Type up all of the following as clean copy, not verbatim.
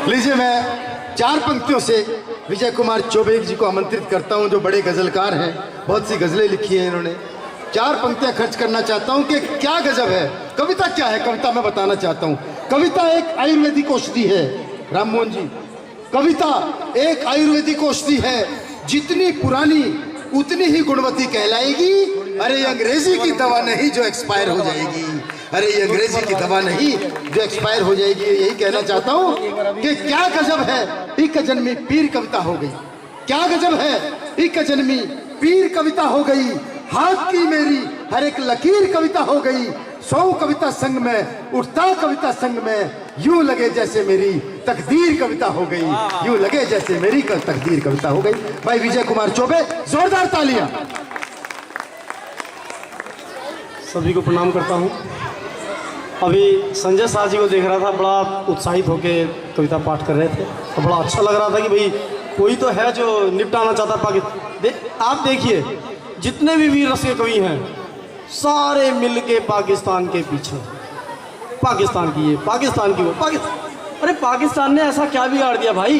लीजिए, मैं चार पंक्तियों से विजय कुमार चौबे जी को आमंत्रित करता हूं, जो बड़े गजलकार हैं, बहुत सी गजलें लिखी हैं इन्होंने। चार पंक्तियां खर्च करना चाहता हूं कि क्या गजब है। कविता क्या है, कविता मैं बताना चाहता हूं। कविता एक आयुर्वेदिक औषधि है राम मोहन जी। कविता एक आयुर्वेदिक औषधि है, जितनी पुरानी उतनी ही गुणवती कहलाएगी। अरे अंग्रेजी की दवा नहीं जो एक्सपायर हो जाएगी, अरे ये अंग्रेजी की दवा नहीं जो एक्सपायर हो जाएगी। यही कहना चाहता हूं कि क्या गजब है, एक जन्मी पीर कविता हो गई। क्या गजब है, एक जन्मी पीर कविता हो गई। हाथ की मेरी हर एक लकीर कविता हो गई। 100 कविता संग में उठता कविता संग में, यूं लगे जैसे मेरी तकदीर कविता हो गई, यूं लगे जैसे मेरी तकदीर कविता हो गई। भाई विजय कुमार चौबे, जोरदार तालियां। सभी को प्रणाम करता हूं। अभी संजय शाह जी को देख रहा था, बड़ा उत्साहित होकर कविता पाठ कर रहे थे, तो बड़ा अच्छा लग रहा था कि भाई कोई तो है जो निपटाना चाहता पाकिस्तान। आप देखिए, जितने भी वीर रस के कवि हैं, सारे मिलके पाकिस्तान के पीछे। पाकिस्तान की ये, पाकिस्तान की वो, पाकिस्तान। अरे पाकिस्तान ने ऐसा क्या बिगाड़ दिया भाई?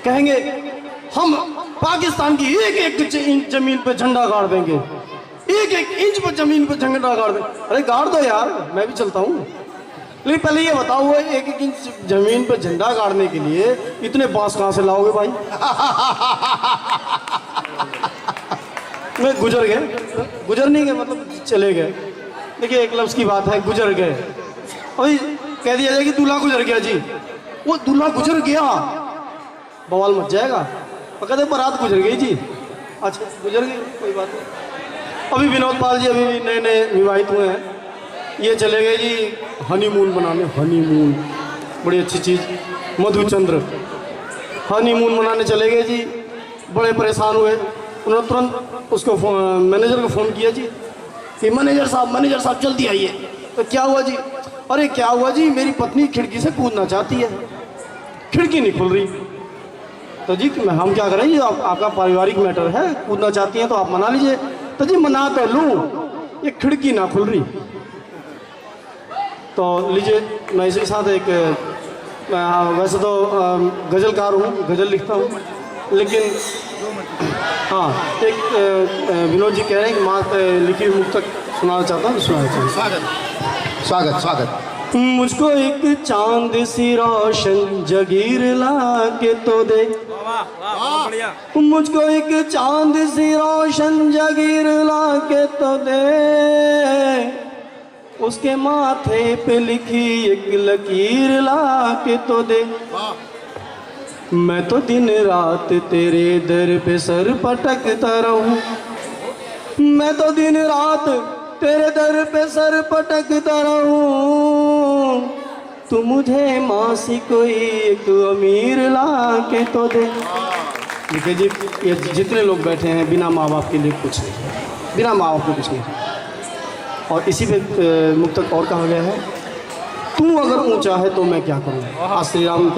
कहेंगे हम पाकिस्तान की एक एक इंच जमीन पे झंडा गाड़ देंगे, एक एक इंच पर जमीन पर झंडा गाड़ देंगे। अरे गाड़ दो यार, मैं भी चलता हूँ। लेकिन पहले ये बताओ, वो एक एक इंच जमीन पर झंडा गाड़ने के लिए इतने बांस कहाँ से लाओगे भाई? मैं गुजर गए, गुजर नहीं गए मतलब चले गए। देखिए एक लफ्ज़ की बात है, गुजर गए। अभी कह दिया जाए कि दूल्हा गुजर गया जी, वो दूल्हा गुजर गया, बवाल मच जाएगा। और कहते बारात गुजर गई जी, अच्छा गुजर गई, कोई बात नहीं। अभी विनोद पाल जी अभी नए नए विवाहित हुए हैं, ये चले गए जी हनीमून बनाने। हनीमून बड़ी अच्छी चीज़। मधुचंद्र हनीमून मनाने चले गए जी, बड़े परेशान हुए। उन्होंने तुरंत उसको मैनेजर को फ़ोन किया जी कि मैनेजर साहब जल्दी आइए। तो क्या हुआ जी? अरे क्या हुआ जी, मेरी पत्नी खिड़की से कूदना चाहती है, खिड़की नहीं खुल रही। तो जी हम क्या करें जी, आपका पारिवारिक मैटर है, कूदना चाहती हैं तो आप मना लीजिए। तो जी मना तो लूँ, ये खिड़की ना खुल रही। तो लीजिए, मैं इसके साथ एक वैसे तो गज़लकार हूँ, गज़ल लिखता हूँ, लेकिन हाँ एक विनोद जी कह रहे हैं कि माँ लिखी हुई मुक्तक सुनाना चाहता हूँ, सुनाना चाहता हूँ। स्वागत स्वागत स्वागत। मुझको एक चांद सी रोशन जगीर ला के तो दे, मुझको एक चांद सी रोशन जगीर ला के तो दे, उसके माथे पे लिखी एक लकीर ला के तो दे। मैं तो दिन रात तेरे दर पे सर पटकता रहूं, मैं तो दिन रात तेरे दर पे सर पटकता रहूं, तू मुझे माँ सी कोई एक अमीर ला के तो दे। देखिए जी, ये जितने लोग बैठे हैं बिना माँ बाप के लिए कुछ नहीं, बिना माँ बाप के कुछ नहीं। और इसी पे मुक्तक और कहा गया है, तू अगर ऊंचा है तो मैं क्या करूं। आज श्री राम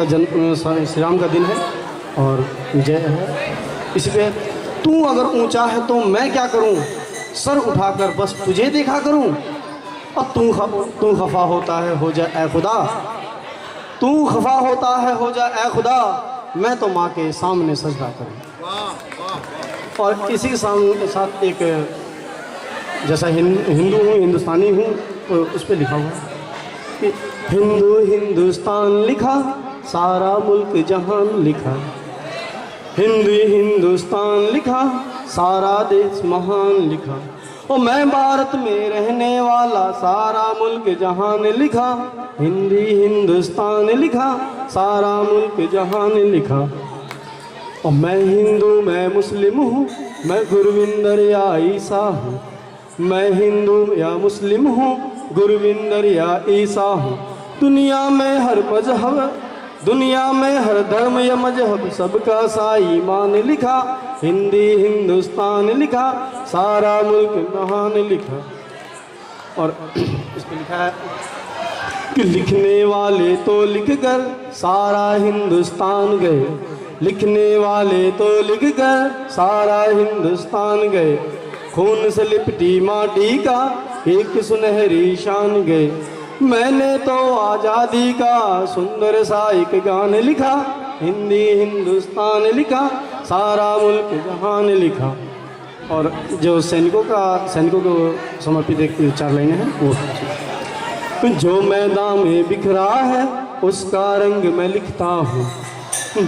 का दिन है और विजय है, इसी पे तू अगर ऊंचा है तो मैं क्या करूं, सर उठाकर बस तुझे देखा करूं। और तू खफा होता है हो जा ए खुदा, तू खफा होता है हो जा ए खुदा, मैं तो माँ के सामने सजदा करूं। और इसी के साथ एक जैसा हिंदू हूँ, हिंदुस्तानी हूँ, तो उस पर लिखा हुआ कि हिंदुस्तान लिखा, सारा मुल्क जहान लिखा, हिंदुस्तान लिखा, सारा देश महान लिखा। और मैं भारत में रहने वाला, सारा मुल्क जहान लिखा, हिंदुस्तान लिखा, सारा मुल्क जहान लिखा। और मैं हिंदू मैं मुस्लिम हूँ, मैं गुरविंदर या ईसा हूँ, मैं हिंदू या मुस्लिम हूँ, गुरविंदर या ईसा हूँ। दुनिया में हर मजहब, दुनिया में हर धर्म या मजहब, सबका सा ईमान लिखा, हिंदुस्तान लिखा, सारा मुल्क महान लिखा। और इस पर लिखा है कि लिखने वाले तो लिख कर सारा हिंदुस्तान गए, लिखने वाले तो लिख कर सारा हिंदुस्तान गए, खून से लिपटी माटी का एक सुनहरी शान गए, मैंने तो आज़ादी का सुंदर सा एक गान लिखा, हिंदी हिंदुस्तान लिखा, सारा मुल्क जहान लिखा। और जो सैनिकों को समर्पित एक 4 लाइनें हैं वो। जो मैदान में बिखरा है उसका रंग मैं लिखता हूँ,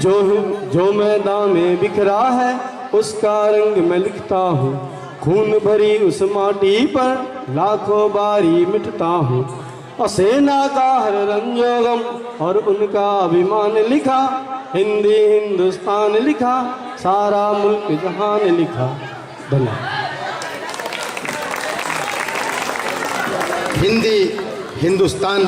जो मैदान में बिखरा है उसका रंग मैं लिखता हूँ। खून भरी उस माटी पर लाखों बारी मिटता हूँ। और सेना का हर रंजोगम और उनका अभिमान लिखा, हिंदी हिंदुस्तान लिखा, सारा मुल्क जहान लिखा। धन्यवाद। हिंदी हिंदुस्तान